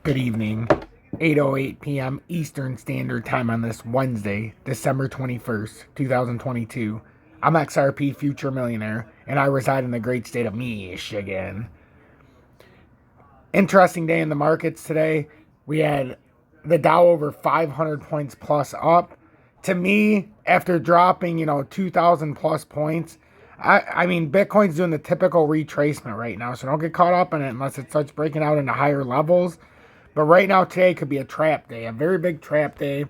Good evening, 8:08 p.m. Eastern Standard Time on this Wednesday, December 21st, 2022. I'm XRP Future Millionaire, and I reside in the great state of Michigan. Interesting day in the markets today. We had the Dow over 500 points plus up. To me, after dropping, 2,000 plus points, I mean, Bitcoin's doing the typical retracement right now, so don't get caught up in it unless it starts breaking out into higher levels. But right now, today could be a trap day, a very big trap day.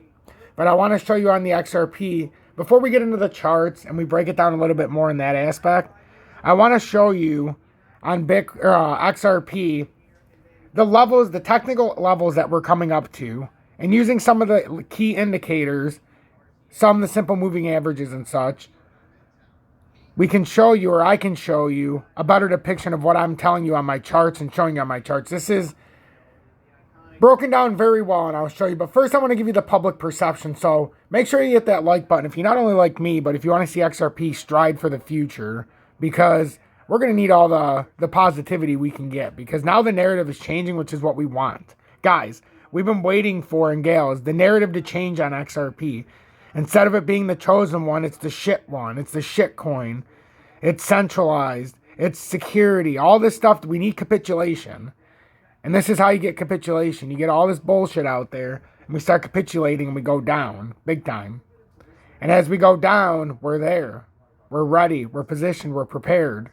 But I want to show you on the XRP, before we get into the charts and we break it down a little bit more in that aspect, I want to show you on XRP, the levels, the technical levels that we're coming up to, and using some of the key indicators, some of the simple moving averages and such, we can show you, or I can show you, a better depiction of what I'm telling you on my charts and showing you on my charts. This is broken down very well, and I'll show you. But first, I want to give you the public perception. So make sure you hit that like button if you not only like me, but if you want to see XRP stride for the future, because we're going to need all the positivity we can get, because now the narrative is changing, which is what we want. Guys, we've been waiting for, and gals, the narrative to change on XRP. Instead of it being the chosen one, it's the shit one. It's the shit coin. It's centralized. It's security. All this stuff, we need capitulation. And this is how you get capitulation. You get all this bullshit out there, and we start capitulating, and we go down big time. And as we go down, we're there. We're ready. We're positioned. We're prepared.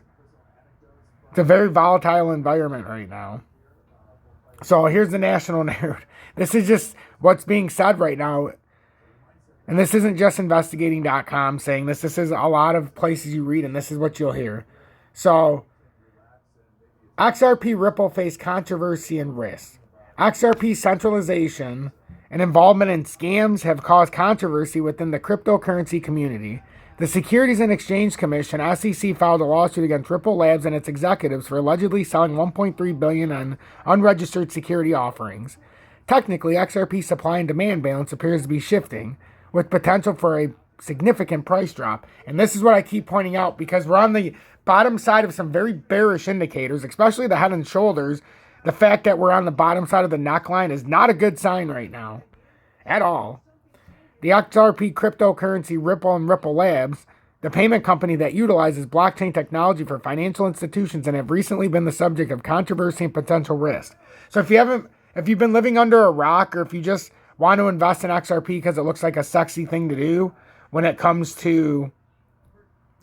It's a very volatile environment right now. So here's the national narrative. This is just what's being said right now. And this isn't just investigating.com saying this. This is a lot of places you read, and this is what you'll hear. So XRP Ripple face controversy and risk. XRP centralization and involvement in scams have caused controversy within the cryptocurrency community. The Securities and Exchange Commission, SEC, filed a lawsuit against Ripple Labs and its executives for allegedly selling $1.3 billion on unregistered security offerings. Technically, XRP supply and demand balance appears to be shifting, with potential for a significant price drop. And this is what I keep pointing out, because we're on the bottom side of some very bearish indicators, especially the head and shoulders. The fact that we're on the bottom side of the neckline is not a good sign right now at all. The XRP cryptocurrency Ripple and Ripple Labs, the payment company that utilizes blockchain technology for financial institutions, and have recently been the subject of controversy and potential risk. So if you've been living under a rock, or if you just want to invest in XRP because it looks like a sexy thing to do when it comes to,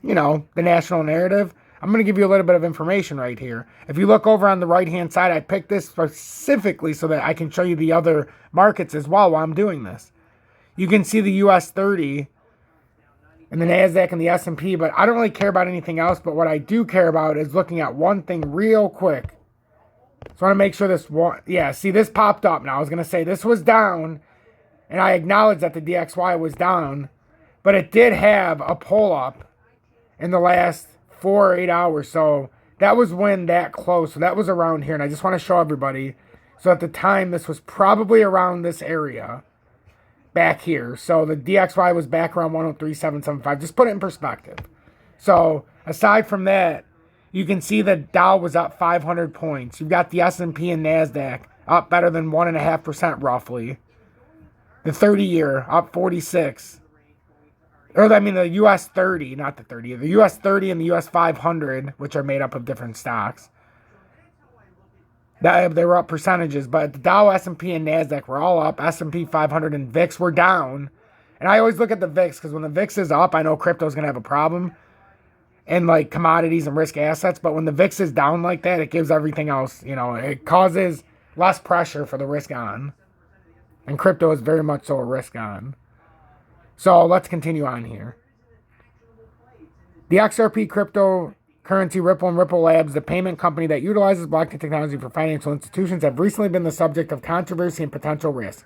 the national narrative, I'm going to give you a little bit of information right here. If you look over on the right-hand side, I picked this specifically so that I can show you the other markets as well while I'm doing this. You can see the US 30 and the NASDAQ and the S&P, but I don't really care about anything else. But what I do care about is looking at one thing real quick. So I want to make sure this one, see, this popped up. Now I was going to say this was down, and I acknowledge that the DXY was down, but it did have a pull up in the last 4 or 8 hours. So that was when that closed. So that was around here, and I just want to show everybody. So at the time, this was probably around this area back here. So the DXY was back around 103.775. Just put it in perspective. So aside from that, you can see the Dow was up 500 points. You've got the S&P and NASDAQ up better than 1.5% roughly. The 30-year up 46. The US 30, not the 30. The US 30 and the US 500, which are made up of different stocks. They were up percentages, but the Dow, S&P, and NASDAQ were all up. S&P 500 and VIX were down. And I always look at the VIX, because when the VIX is up, I know crypto's going to have a problem. And like commodities and risk assets, but when the VIX is down like that, it gives everything else, it causes less pressure for the risk on. And crypto is very much so a risk on. So let's continue on here. The XRP cryptocurrency Ripple and Ripple Labs, the payment company that utilizes blockchain technology for financial institutions, have recently been the subject of controversy and potential risk.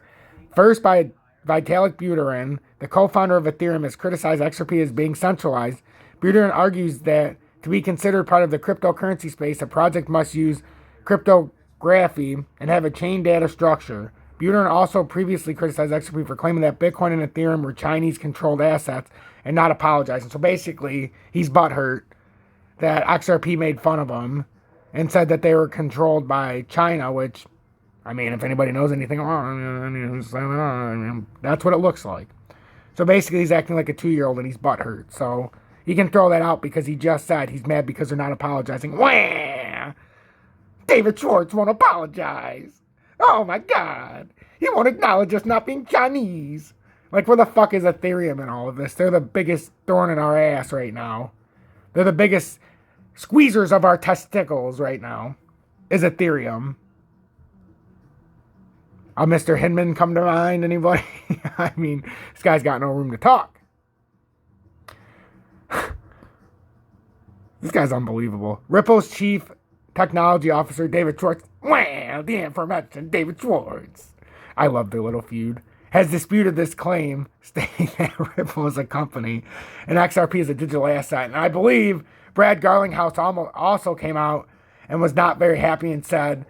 First, by Vitalik Buterin, the co-founder of Ethereum, has criticized XRP as being centralized. Buterin argues that to be considered part of the cryptocurrency space, a project must use cryptography and have a chain data structure. Buterin also previously criticized XRP for claiming that Bitcoin and Ethereum were Chinese-controlled assets and not apologizing. So basically, he's butthurt that XRP made fun of him and said that they were controlled by China, which I mean, if anybody knows anything, that's what it looks like. So basically, he's acting like a 2-year-old and he's butthurt. So he can throw that out because he just said he's mad because they're not apologizing. Wah! David Schwartz won't apologize. Oh my God. He won't acknowledge us not being Chinese. Like, where the fuck is Ethereum in all of this? They're the biggest thorn in our ass right now. They're the biggest squeezers of our testicles right now. Is Ethereum. Mr. Hinman come to mind? Anybody? I mean, this guy's got no room to talk. This guy's unbelievable. Ripple's chief technology officer, David Schwartz. Well, the aforementioned David Schwartz. I love their little feud. Has disputed this claim, stating that Ripple is a company and XRP is a digital asset. And I believe Brad Garlinghouse also came out and was not very happy and said,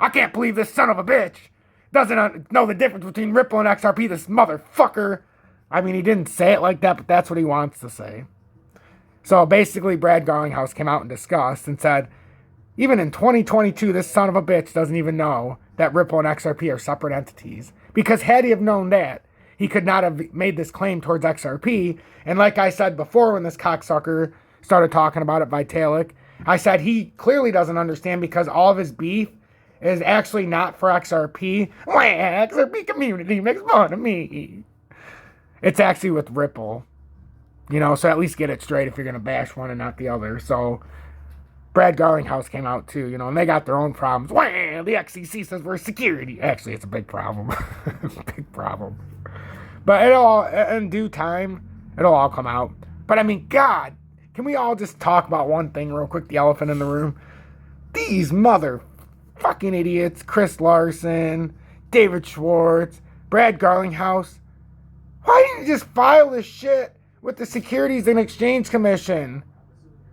I can't believe this son of a bitch doesn't know the difference between Ripple and XRP, this motherfucker. I mean, he didn't say it like that, but that's what he wants to say. So basically, Brad Garlinghouse came out and discussed and said, even in 2022, this son of a bitch doesn't even know that Ripple and XRP are separate entities. Because had he have known that, he could not have made this claim towards XRP. And like I said before, when this cocksucker started talking about it, Vitalik, I said he clearly doesn't understand because all of his beef is actually not for XRP. Wah, XRP community makes fun of me. It's actually with Ripple. You know, so at least get it straight if you're going to bash one and not the other. So Brad Garlinghouse came out too, you know, and they got their own problems. Wah, the XCC says we're security. Actually, it's a big problem. Big problem. But it'll all, in due time, it'll all come out. But I mean, God, can we all just talk about one thing real quick? The elephant in the room. These motherfucking idiots, Chris Larson, David Schwartz, Brad Garlinghouse. Why didn't you just file this shit with the Securities and Exchange Commission?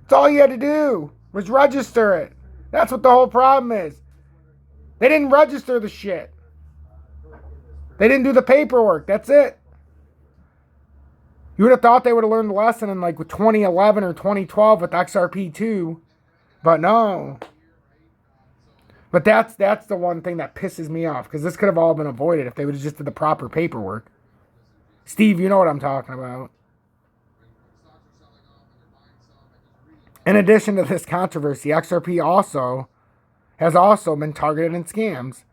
That's all you had to do was register it. That's what the whole problem is. They didn't register the shit. They didn't do the paperwork. That's it. You would have thought they would have learned the lesson in like 2011 or 2012 with XRP2. But no. But that's the one thing that pisses me off. Because this could have all been avoided if they would have just did the proper paperwork. Steve, you know what I'm talking about. In addition to this controversy, XRP has also been targeted in scams.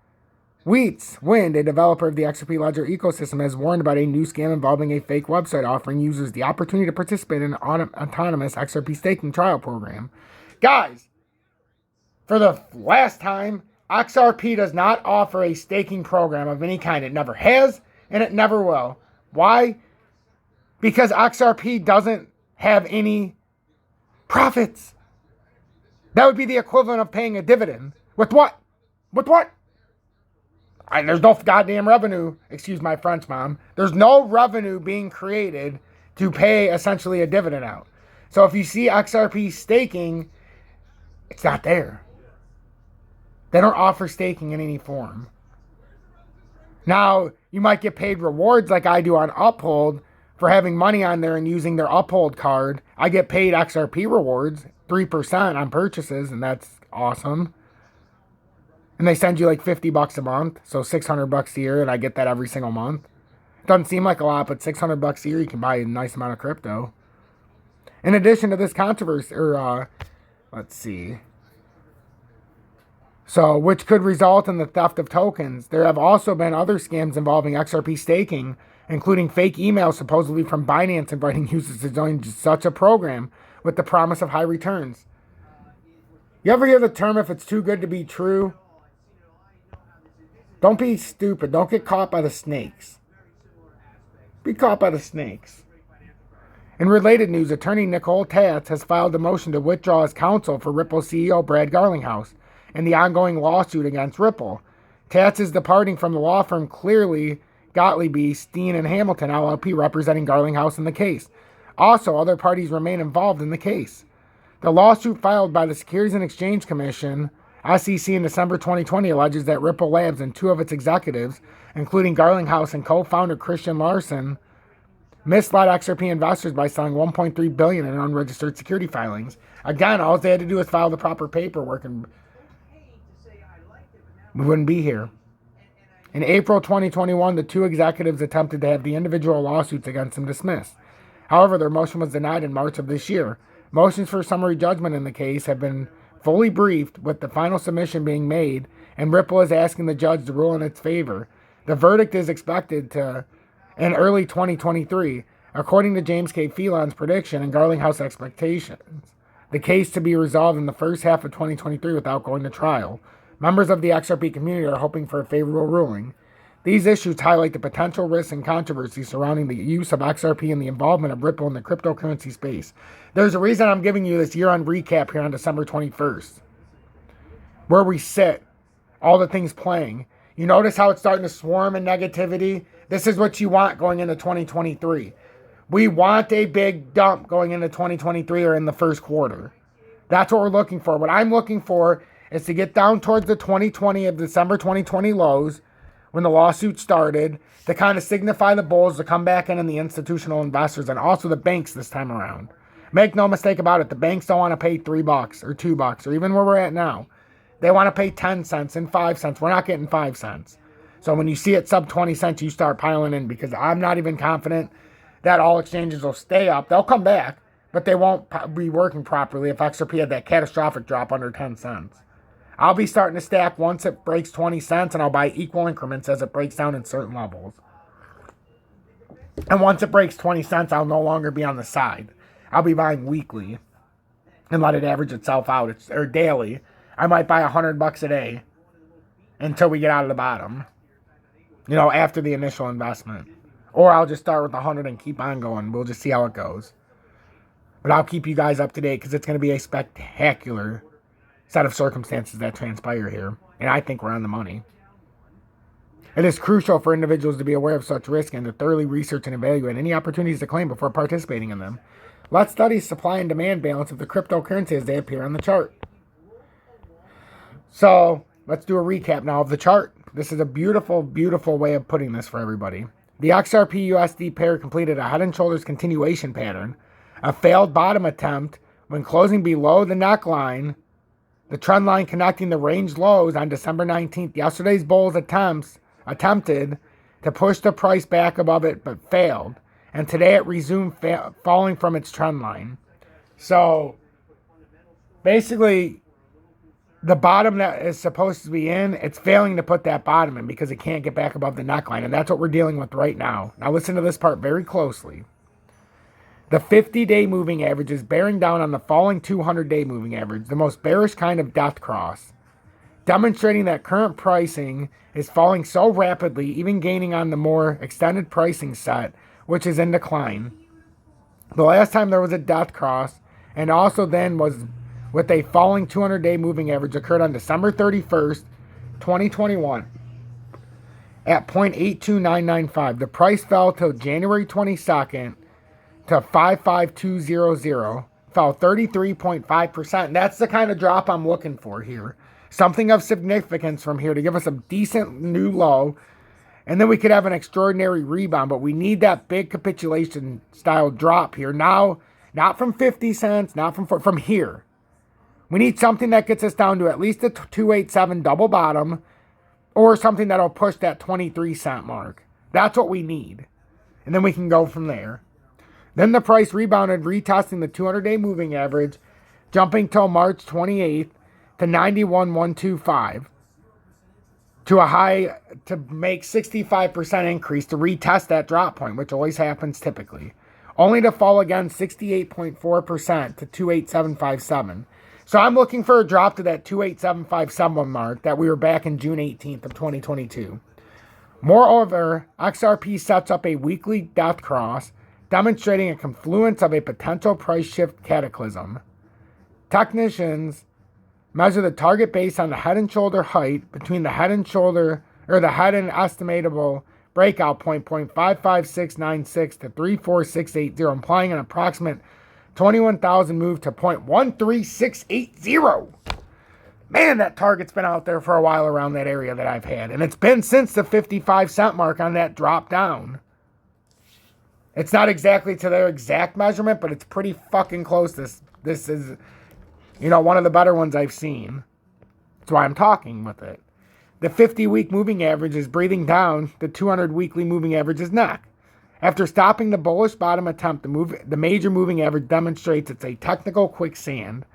Wheats Wind, a developer of the XRP Ledger ecosystem, has warned about a new scam involving a fake website offering users the opportunity to participate in an autonomous XRP staking trial program. Guys, for the last time, XRP does not offer a staking program of any kind. It never has, and it never will. Why? Because XRP doesn't have any profits. That would be the equivalent of paying a dividend. With what? With what? There's no goddamn revenue. Excuse my French, Mom. There's no revenue being created to pay essentially a dividend out. So if you see XRP staking, it's not there. They don't offer staking in any form. Now, you might get paid rewards like I do on Uphold for having money on there and using their Uphold card. I get paid XRP rewards, 3% on purchases, and that's awesome. And they send you like $50 a month, so $600 a year, and I get that every single month. It doesn't seem like a lot, but $600 a year, you can buy a nice amount of crypto. In addition to this controversy, let's see. So, which could result in the theft of tokens. There have also been other scams involving XRP staking, including fake emails supposedly from Binance inviting users to join such a program with the promise of high returns. You ever hear the term, if it's too good to be true? Don't be stupid. Don't get caught by the snakes. Be caught by the snakes. In related news, attorney Nicole Tatz has filed a motion to withdraw as counsel for Ripple CEO Brad Garlinghouse in the ongoing lawsuit against Ripple. Tatz is departing from the law firm Clearly Gottlieb, Steen and Hamilton LLP, representing Garlinghouse in the case. Also, other parties remain involved in the case. The lawsuit filed by the Securities and Exchange Commission, SEC, in December 2020 alleges that Ripple Labs and two of its executives, including Garlinghouse and co-founder Christian Larson, misled XRP investors by selling $1.3 billion in unregistered security filings. Again, all they had to do was file the proper paperwork and we wouldn't be here. In April 2021, the two executives attempted to have the individual lawsuits against them dismissed. However, their motion was denied in March of this year. Motions for summary judgment in the case have been fully briefed, with the final submission being made, and Ripple is asking the judge to rule in its favor. The verdict is expected in early 2023, according to James K. Phelan's prediction and Garlinghouse expectations. The case to be resolved in the first half of 2023 without going to trial. Members of the XRP community are hoping for a favorable ruling. These issues highlight the potential risks and controversy surrounding the use of XRP and the involvement of Ripple in the cryptocurrency space. There's a reason I'm giving you this year-end recap here on December 21st. Where we sit, all the things playing. You notice how it's starting to swarm in negativity? This is what you want going into 2023. We want a big dump going into 2023 or in the first quarter. That's what we're looking for. What I'm looking for is to get down towards the December 2020 lows, when the lawsuit started, to kind of signify the bulls to come back in and the institutional investors and also the banks this time around. Make no mistake about it, the banks don't want to pay $3 or $2 or even where we're at now. They want to pay 10 cents and 5 cents. We're not getting 5 cents. So when you see it sub 20 cents, you start piling in, because I'm not even confident that all exchanges will stay up. They'll come back, but they won't be working properly if XRP had that catastrophic drop under 10 cents. I'll be starting to stack once it breaks 20 cents, and I'll buy equal increments as it breaks down in certain levels. And once it breaks 20 cents, I'll no longer be on the side. I'll be buying weekly and let it average itself out, or daily. I might buy $100 a day until we get out of the bottom, after the initial investment. Or I'll just start with 100 and keep on going. We'll just see how it goes. But I'll keep you guys up to date, because it's going to be a spectacular set of circumstances that transpire here, and I think we're on the money. It is crucial for individuals to be aware of such risk and to thoroughly research and evaluate any opportunities to claim before participating in them. Let's study supply and demand balance of the cryptocurrency as they appear on the chart. So let's do a recap now of the chart. This is a beautiful, beautiful way of putting this for everybody. The XRP USD pair completed a head and shoulders continuation pattern, a failed bottom attempt when closing below the neckline, the trend line connecting the range lows on December 19th. Yesterday's bulls attempted to push the price back above it, but failed. And today it resumed falling from its trend line. So basically, the bottom that is supposed to be in, it's failing to put that bottom in because it can't get back above the neckline. And that's what we're dealing with right now. Now listen to this part very closely. The 50-day moving average is bearing down on the falling 200-day moving average, the most bearish kind of death cross, demonstrating that current pricing is falling so rapidly, even gaining on the more extended pricing set, which is in decline. The last time there was a death cross, and also then was with a falling 200-day moving average, occurred on December 31st, 2021 at 0.82995. The price fell till January 22nd to 55200, fell 33.5%. That's the kind of drop I'm looking for here. Something of significance from here to give us a decent new low, and then we could have an extraordinary rebound, but we need that big capitulation style drop here. Now, not from 50 cents, not from here. We need something that gets us down to at least a 287 double bottom, or something that'll push that 23 cent mark. That's what we need. And then we can go from there. Then the price rebounded, retesting the 200-day moving average, jumping till March 28th to 91,125, to a high to make 65% increase to retest that drop point, which always happens typically, only to fall again 68.4% to 28757. So I'm looking for a drop to that 28757 mark that we were back in June 18th of 2022. Moreover, XRP sets up a weekly death cross, demonstrating a confluence of a potential price shift cataclysm. Technicians measure the target based on the head and shoulder height between the head and shoulder, or the head and estimatable breakout point 0.55696 to 34680, implying an approximate 21,000 move to 0.13680. Man, that target's been out there for a while around that area that I've had. And it's been since the 55 cent mark on that drop down. It's not exactly to their exact measurement, but it's pretty fucking close. This is, one of the better ones I've seen. That's why I'm talking with it. the 50-week moving average is breathing down the 200 weekly moving average's neck. After stopping the bullish bottom attempt, the major moving average demonstrates it's a technical quicksand.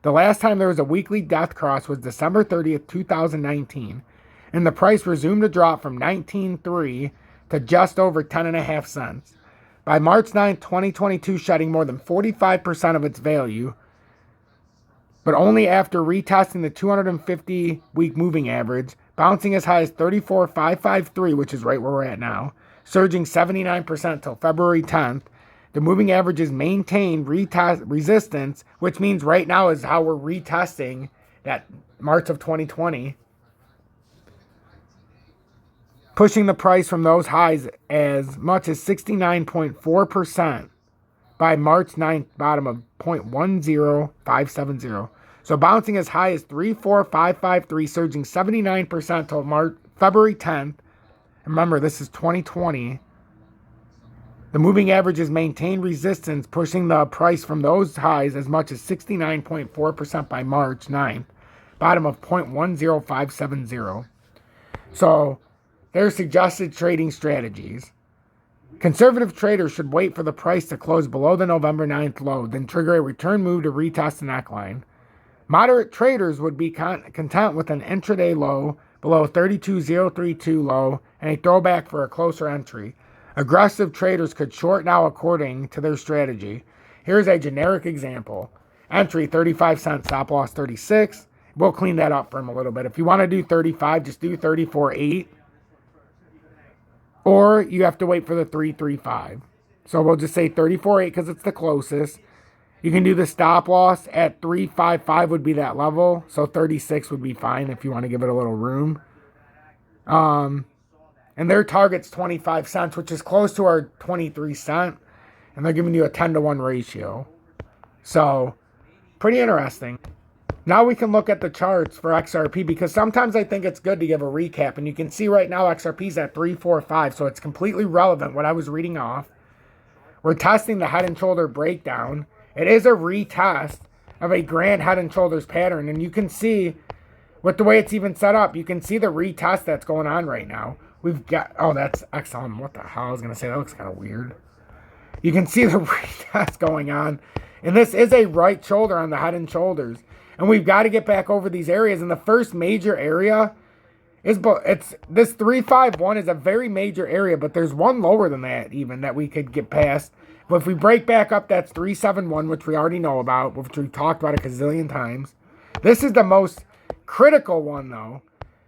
The last time there was a weekly death cross was December 30th, 2019, and the price resumed to drop from 19.3 to just over 10.5 cents. By March 9th, 2022, shedding more than 45% of its value, but only after retesting the 250-week moving average, bouncing as high as 34,553, which is right where we're at now, surging 79% until February 10th. The moving average has maintained resistance, which means right now is how we're retesting that March of 2020, pushing the price from those highs as much as 69.4% by March 9th, bottom of 0.10570. So bouncing as high as 34,553, surging 79% until February 10th. Remember, this is 2020. The moving average has maintained resistance, pushing the price from those highs as much as 69.4% by March 9th, bottom of 0.10570. So, there's suggested trading strategies. Conservative traders should wait for the price to close below the November 9th low, then trigger a return move to retest the neckline. Moderate traders would be content with an intraday low below 32,032 low and a throwback for a closer entry. Aggressive traders could short now according to their strategy. Here's a generic example. Entry 35 cents, stop loss 36. We'll clean that up for him a little bit. If you want to do 35, just do 34.8. Or you have to wait for the 335. So we'll just say 34.8 because it's the closest. You can do the stop loss at 355 would be that level. So 36 would be fine if you want to give it a little room. And their target's 25 cents, which is close to our 23 cent. And they're giving you a 10-to-1 ratio. So, pretty interesting. Now we can look at the charts for XRP because sometimes I think it's good to give a recap. And you can see right now XRP's at 345. So it's completely relevant what I was reading off. We're testing the head and shoulder breakdown. It is a retest of a grand head and shoulders pattern. And you can see with the way it's even set up, you can see the retest that's going on right now. We've got, oh, that's XLM. What the hell? I was going to say, that looks kind of weird. You can see the retest going on. And this is a right shoulder on the head and shoulders. And we've got to get back over these areas. And the first major area is, this 351 is a very major area, but there's one lower than that even that we could get past. But if we break back up, that's 371, which we already know about, which we talked about a gazillion times. This is the most critical one, though.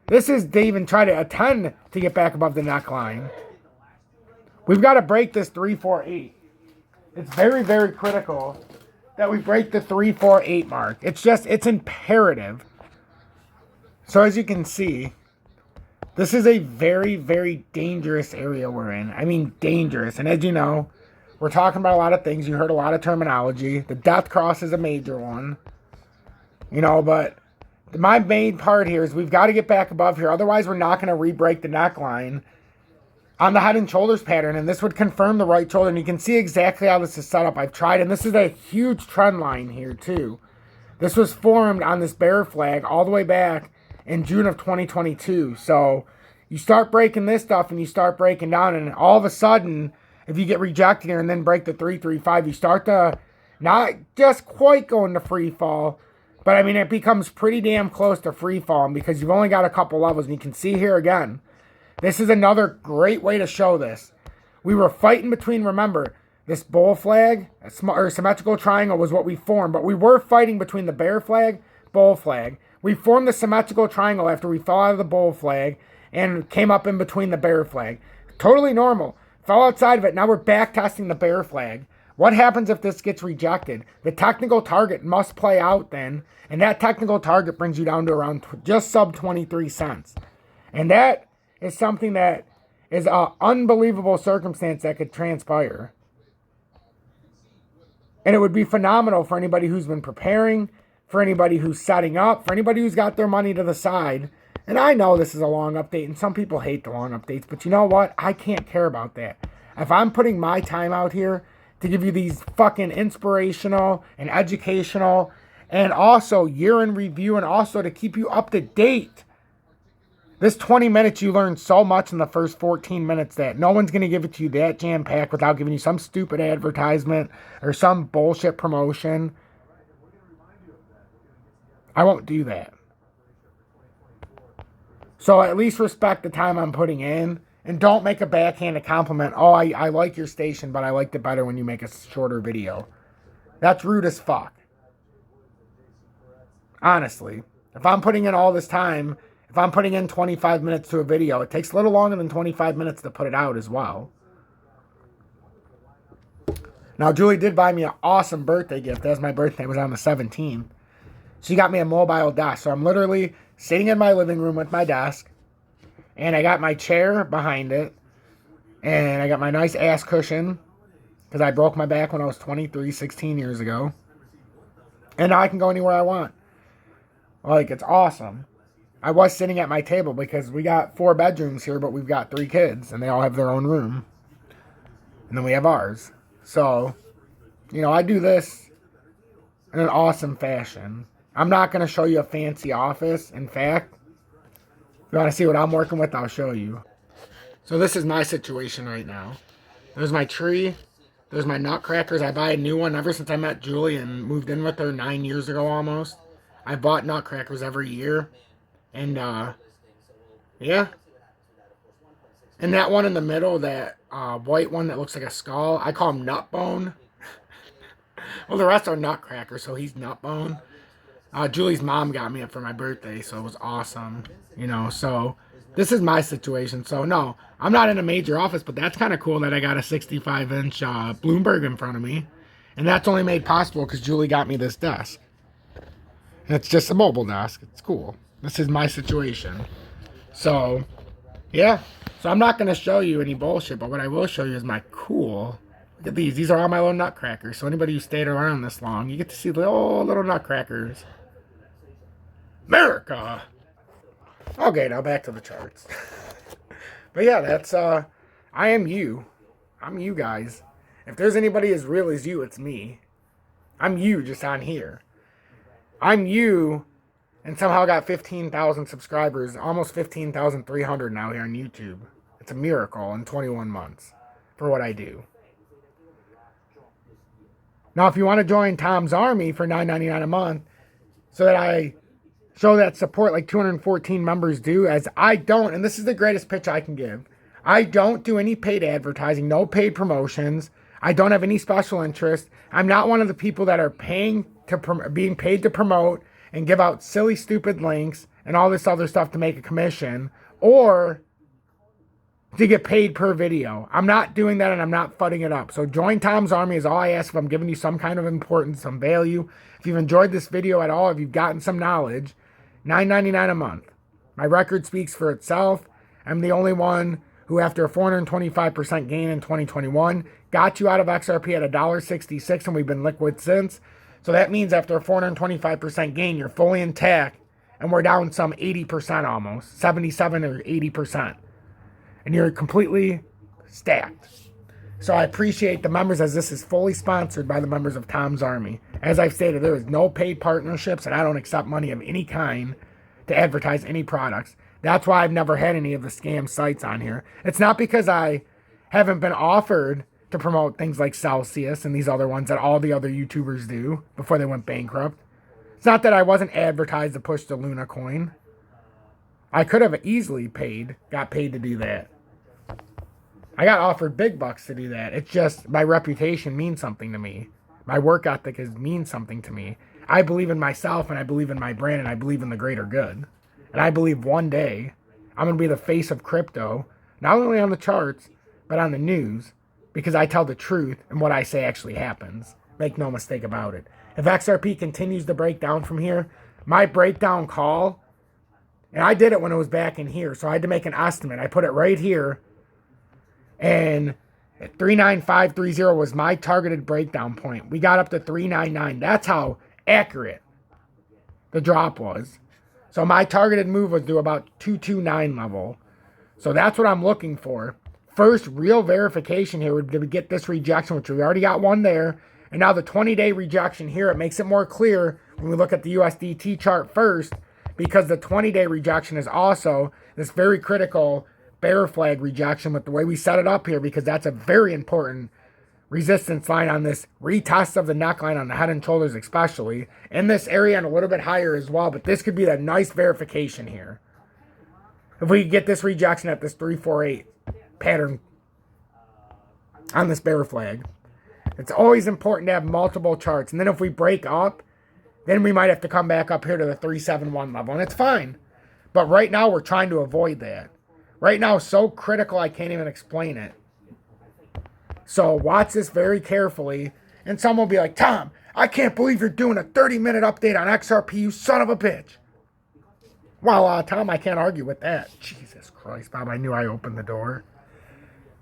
This is to even try to attempt to get back above the neckline. We've got to break this 348. It's very, very critical that we break the 348 mark. It's imperative. So as you can see, this is a very, very dangerous area we're in. I mean, dangerous. And as you know, we're talking about a lot of things. You heard a lot of terminology. The Deathcross is a major one. You know, but my main part here is we've got to get back above here. Otherwise, we're not going to re-break the neckline on the head and shoulders pattern. And this would confirm the right shoulder. And you can see exactly how this is set up. I've tried. And this is a huge trend line here, too. This was formed on this bear flag all the way back in June of 2022. So you start breaking this stuff and you start breaking down. And all of a sudden, if you get rejected here and then break the 335, you start to not just quite go into free fall. But, I mean, it becomes pretty damn close to free fall because you've only got a couple levels. And you can see here again, this is another great way to show this. We were fighting between, remember, this bull flag, or symmetrical triangle was what we formed. But we were fighting between the bear flag, bull flag. We formed the symmetrical triangle after we fell out of the bull flag and came up in between the bear flag. Totally normal. Fell outside of it. Now we're back testing the bear flag. What happens if this gets rejected? The technical target must play out then. And that technical target brings you down to around just sub 23 cents. And that is something that is an unbelievable circumstance that could transpire. And it would be phenomenal for anybody who's been preparing, for anybody who's setting up, for anybody who's got their money to the side. And I know this is a long update, and some people hate the long updates, but you know what? I can't care about that. If I'm putting my time out here to give you these fucking inspirational and educational and also year in review and also to keep you up to date This 20 minutes, you learn so much in the first 14 minutes that no one's going to give it to you that jam-packed without giving you some stupid advertisement or some bullshit promotion. I won't do that. So at least respect the time I'm putting in. And don't make a backhanded compliment. Oh, I like your station, but I liked it better when you make a shorter video. That's rude as fuck. Honestly. If I'm putting in all this time, if I'm putting in 25 minutes to a video, it takes a little longer than 25 minutes to put it out as well. Now, Julie did buy me an awesome birthday gift. As my birthday was on the 17th. She got me a mobile desk. So I'm literally sitting in my living room with my desk. And I got my chair behind it. And I got my nice ass cushion. Because I broke my back when I was 23, 16 years ago. And now I can go anywhere I want. Like, it's awesome. I was sitting at my table because we got 4 bedrooms here, but we've got 3 kids. And they all have their own room. And then we have ours. So, you know, I do this in an awesome fashion. I'm not going to show you a fancy office. In fact, if you want to see what I'm working with, I'll show you. So this is my situation right now. There's my tree. There's my nutcrackers. I buy a new one ever since I met Julie and moved in with her 9 years ago almost. I bought nutcrackers every year. And, yeah. And that one in the middle, that white one that looks like a skull, I call him Nutbone. Well, the rest are nutcrackers, so he's Nutbone. Julie's mom got me it for my birthday, so it was awesome. You know, so this is my situation. So, no, I'm not in a major office, but that's kind of cool that I got a 65-inch Bloomberg in front of me. And that's only made possible because Julie got me this desk. And it's just a mobile desk. It's cool. This is my situation. So, yeah. So I'm not going to show you any bullshit, but what I will show you is my cool... Look at these. These are all my little nutcrackers. So anybody who stayed around this long, you get to see little nutcrackers. America! Okay, now back to the charts. But yeah, that's, I am you. I'm you guys. If there's anybody as real as you, it's me. I'm you just on here. I'm you and somehow got 15,000 subscribers, almost 15,300 now here on YouTube. It's a miracle in 21 months for what I do. Now, if you want to join Tom's Army for $9.99 a month so that I show that support like 214 members do, as I don't, and this is the greatest pitch I can give, I don't do any paid advertising, no paid promotions. I don't have any special interest. I'm not one of the people that are being paid to promote and give out silly, stupid links and all this other stuff to make a commission or to get paid per video. I'm not doing that, and I'm not fudding it up. So join Tom's Army is all I ask if I'm giving you some kind of importance, some value. If you've enjoyed this video at all, if you've gotten some knowledge, $9.99 a month. My record speaks for itself. I'm the only one who, after a 425% gain in 2021, got you out of XRP at $1.66, and we've been liquid since. So that means after a 425% gain, you're fully intact, and we're down some 80% almost, 77 or 80%. And you're completely stacked. So I appreciate the members, as this is fully sponsored by the members of Tom's Army. As I've stated, there is no paid partnerships, and I don't accept money of any kind to advertise any products. That's why I've never had any of the scam sites on here. It's not because I haven't been offered to promote things like Celsius and these other ones that all the other YouTubers do before they went bankrupt. It's not that I wasn't advertised to push the Luna coin. I could have easily got paid to do that. I got offered big bucks to do that. It's just my reputation means something to me. My work ethic means something to me. I believe in myself, and I believe in my brand, and I believe in the greater good. And I believe one day I'm going to be the face of crypto, not only on the charts, but on the news, because I tell the truth, and what I say actually happens. Make no mistake about it. If XRP continues to break down from here, my breakdown call, and I did it when it was back in here, so I had to make an estimate. I put it right here. And 39530 was my targeted breakdown point. We got up to 399. That's how accurate the drop was. So my targeted move was to about 229 level. So that's what I'm looking for. First real verification here would be to get this rejection, which we already got one there. And now the 20-day rejection here, it makes it more clear when we look at the USDT chart first, because the 20-day rejection is also this very critical bear flag rejection with the way we set it up here, because that's a very important resistance line on this retest of the neckline on the head and shoulders, especially in this area and a little bit higher as well. But this could be a nice verification here if we get this rejection at this 348 pattern on this bear flag. It's always important to have multiple charts, and then if we break up, then we might have to come back up here to the 371 level, and it's fine. But right now we're trying to avoid that. Right now it's so critical I can't even explain it. So watch this very carefully. And someone will be like, Tom, I can't believe you're doing a 30-minute update on XRP, you son of a bitch. Well, Tom, I can't argue with that. Jesus Christ, Bob, I knew I opened the door.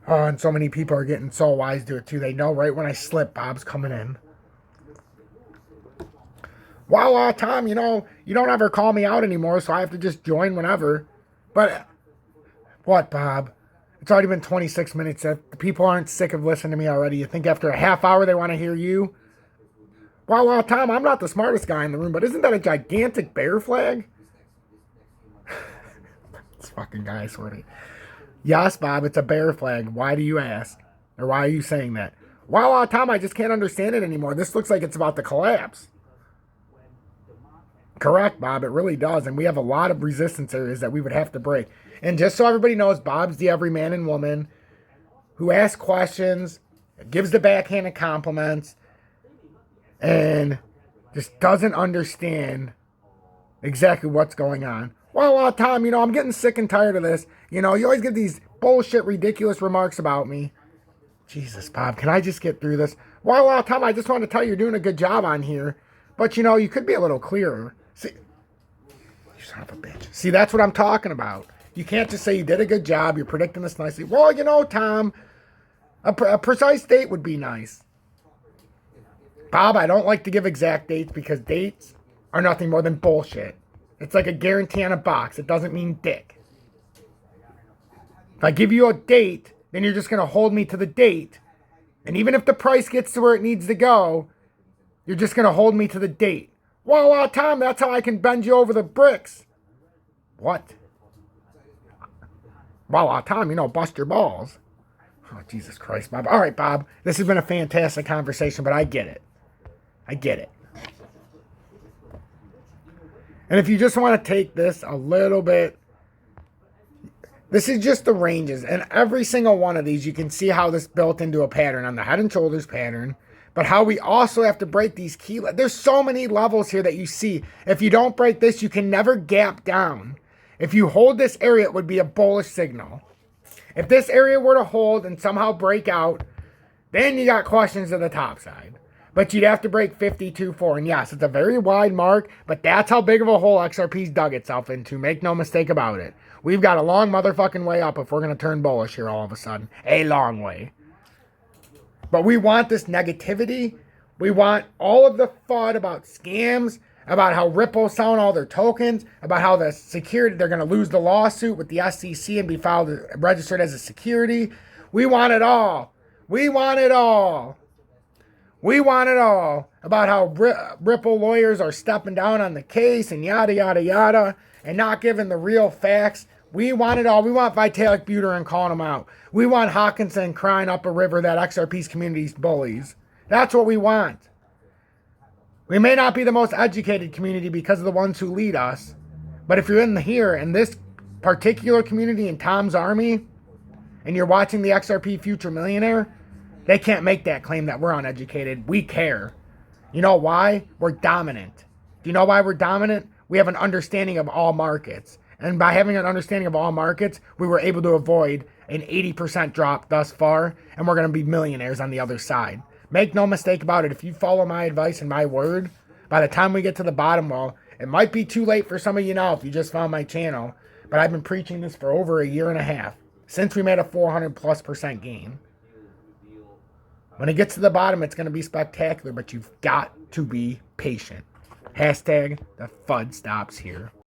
And so many people are getting so wise to it too. They know right when I slip, Bob's coming in. Well, Tom, you know, you don't ever call me out anymore, so I have to just join whenever. But, what, Bob? It's already been 26 minutes. The people aren't sick of listening to me already. You think after a half hour they want to hear you? Well, Tom, I'm not the smartest guy in the room, but isn't that a gigantic bear flag? This fucking guy, I swear to you. Yes, Bob, it's a bear flag. Why do you ask? Or why are you saying that? Well, Tom, I just can't understand it anymore. This looks like it's about to collapse. Correct, Bob, it really does. And we have a lot of resistance areas that we would have to break. And just so everybody knows, Bob's the every man and woman who asks questions, gives the backhanded compliments, and just doesn't understand exactly what's going on. Well, Tom, you know, I'm getting sick and tired of this. You know, you always get these bullshit, ridiculous remarks about me. Jesus, Bob, can I just get through this? Well, Tom, I just wanted to tell you you're doing a good job on here. But, you know, you could be a little clearer. See, you son of a bitch. See, that's what I'm talking about. You can't just say you did a good job, you're predicting this nicely. Well, you know, Tom, a precise date would be nice. Bob, I don't like to give exact dates because dates are nothing more than bullshit. It's like a guarantee on a box. It doesn't mean dick. If I give you a date, then you're just going to hold me to the date. And even if the price gets to where it needs to go, you're just going to hold me to the date. Well, Tom, that's how I can bend you over the bricks. What? Well, Tom, you know, bust your balls. Oh, Jesus Christ, Bob. All right, Bob. This has been a fantastic conversation, but I get it. I get it. And if you just want to take this a little bit, this is just the ranges. And every single one of these, you can see how this built into a pattern on the head and shoulders pattern. But how we also have to break these key... There's so many levels here that you see. If you don't break this, you can never gap down. If you hold this area, it would be a bullish signal. If this area were to hold and somehow break out, then you got questions to the top side. But you'd have to break 52.4. And yes, it's a very wide mark, but that's how big of a hole XRP's dug itself into. Make no mistake about it. We've got a long motherfucking way up if we're going to turn bullish here all of a sudden. A long way. But we want this negativity. We want all of the FUD about scams, about how Ripple's selling all their tokens, about how the security, they're going to lose the lawsuit with the SEC and be registered as a security. We want it all. We want it all. We want it all. About how Ripple lawyers are stepping down on the case and yada, yada, yada, and not giving the real facts. We want it all. We want Vitalik Buterin calling them out. We want Hawkinson crying up a river that XRP's community's bullies. That's what we want. We may not be the most educated community because of the ones who lead us, but if you're in here in this particular community in Tom's Army, and you're watching the XRP Future Millionaire, they can't make that claim that we're uneducated. We care. You know why? We're dominant. Do you know why we're dominant? We have an understanding of all markets. And by having an understanding of all markets, we were able to avoid an 80% drop thus far, and we're going to be millionaires on the other side. Make no mistake about it. If you follow my advice and my word, by the time we get to the bottom, well, it might be too late for some of you now if you just found my channel, but I've been preaching this for over a year and a half, since we made a 400+% gain. When it gets to the bottom, it's going to be spectacular, but you've got to be patient. Hashtag the FUD stops here.